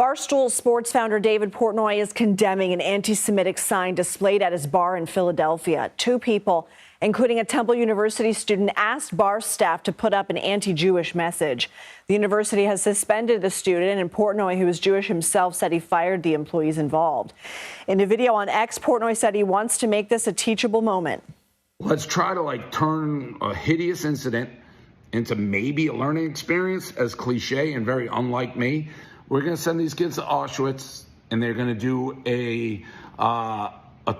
Barstool Sports founder David Portnoy is condemning an anti-Semitic sign displayed at his bar in Philadelphia. Two people, including a Temple University student, asked bar staff to put up an anti-Jewish message. The university has suspended the student, and Portnoy, who is Jewish himself, said he fired the employees involved. In a video on X, Portnoy said he wants to make this a teachable moment. Let's try to turn a hideous incident into maybe a learning experience, as cliche and very unlike me. We're going to send these kids to Auschwitz, and they're going to do a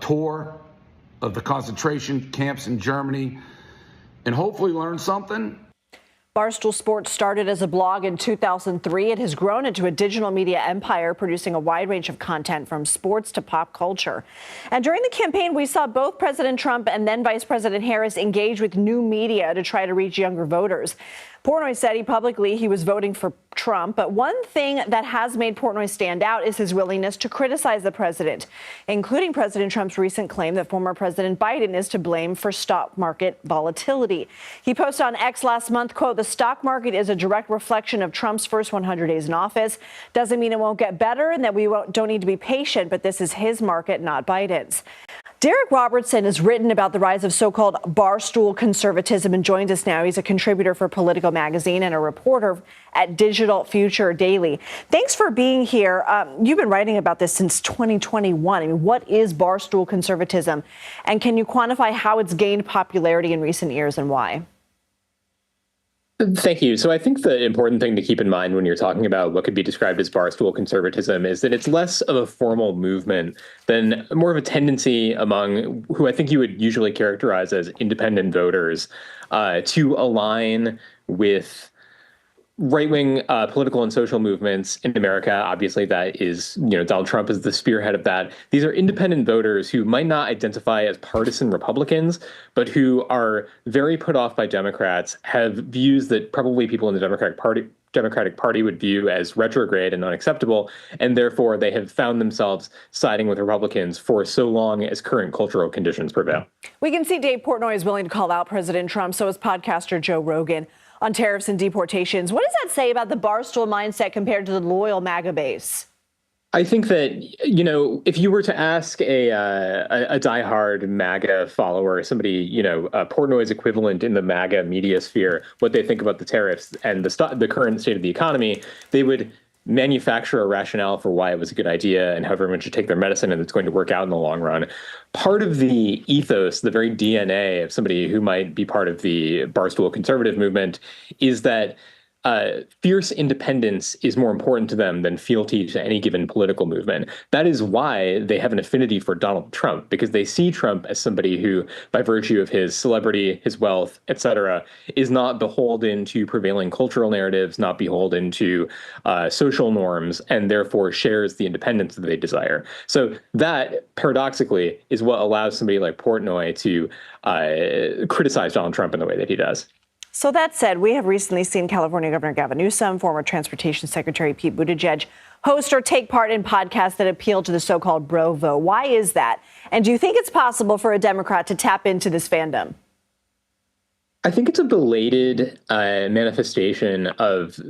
tour of the concentration camps in Germany and hopefully learn something. Barstool Sports started as a blog in 2003. It has grown into a digital media empire, producing a wide range of content from sports to pop culture. And during the campaign, we saw both President Trump and then Vice President Harris engage with new media to try to reach younger voters. Portnoy said he was voting for Trump, but one thing that has made Portnoy stand out is his willingness to criticize the president, including President Trump's recent claim that former President Biden is to blame for stock market volatility. He posted on X last month, quote, "The stock market is a direct reflection of Trump's first 100 days in office. Doesn't mean it won't get better and that we don't need to be patient, but this is his market, not Biden's." Derek Robertson has written about the rise of so-called Barstool Conservatism and joins us now. He's a contributor for Politico Magazine and a reporter at Digital Future Daily. Thanks for being here. You've been writing about this since 2021. I mean, what is Barstool Conservatism? And can you quantify how it's gained popularity in recent years and why? Thank you. So I think the important thing to keep in mind when you're talking about what could be described as Barstool conservatism is that it's less of a formal movement than more of a tendency among who I think you would usually characterize as independent voters to align with right-wing political and social movements in America. Obviously, that is, Donald Trump is the spearhead of that. These are independent voters who might not identify as partisan Republicans, but who are very put off by Democrats, have views that probably people in the Democratic Party would view as retrograde and unacceptable, and therefore they have found themselves siding with Republicans for so long as current cultural conditions prevail. We can see Dave Portnoy is willing to call out President Trump, so is podcaster Joe Rogan, on tariffs and deportations. What does that say about the Barstool mindset compared to the loyal MAGA base? I think that, if you were to ask a diehard MAGA follower, somebody, Portnoy's equivalent in the MAGA media sphere, what they think about the tariffs and the current state of the economy, they would manufacture a rationale for why it was a good idea and how everyone should take their medicine and it's going to work out in the long run. Part of the ethos, the very DNA of somebody who might be part of the Barstool conservative movement is that fierce independence is more important to them than fealty to any given political movement. That is why they have an affinity for Donald Trump, because they see Trump as somebody who, by virtue of his celebrity, his wealth, etc., is not beholden to prevailing cultural narratives, not beholden to social norms, and therefore shares the independence that they desire. So that, paradoxically, is what allows somebody like Portnoy to criticize Donald Trump in the way that he does. So that said, we have recently seen California Governor Gavin Newsom, former Transportation Secretary Pete Buttigieg, host or take part in podcasts that appeal to the so-called bro vote. Why is that? And do you think it's possible for a Democrat to tap into this fandom? I think it's a belated manifestation of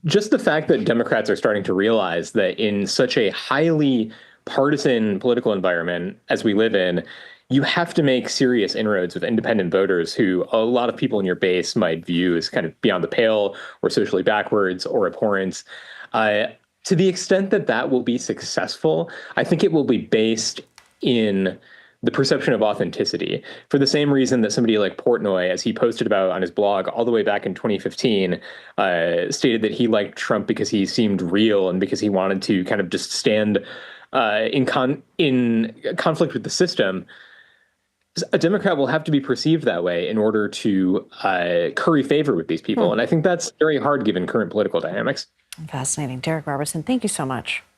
just the fact that Democrats are starting to realize that in such a highly partisan political environment as we live in, you have to make serious inroads with independent voters who a lot of people in your base might view as kind of beyond the pale or socially backwards or abhorrent. To the extent that that will be successful, I think it will be based in the perception of authenticity. For the same reason that somebody like Portnoy, as he posted about on his blog all the way back in 2015, stated that he liked Trump because he seemed real and because he wanted to kind of just stand in conflict with the system. A Democrat will have to be perceived that way in order to curry favor with these people. And I think that's very hard given current political dynamics. Fascinating. Derek Robertson, thank you so much.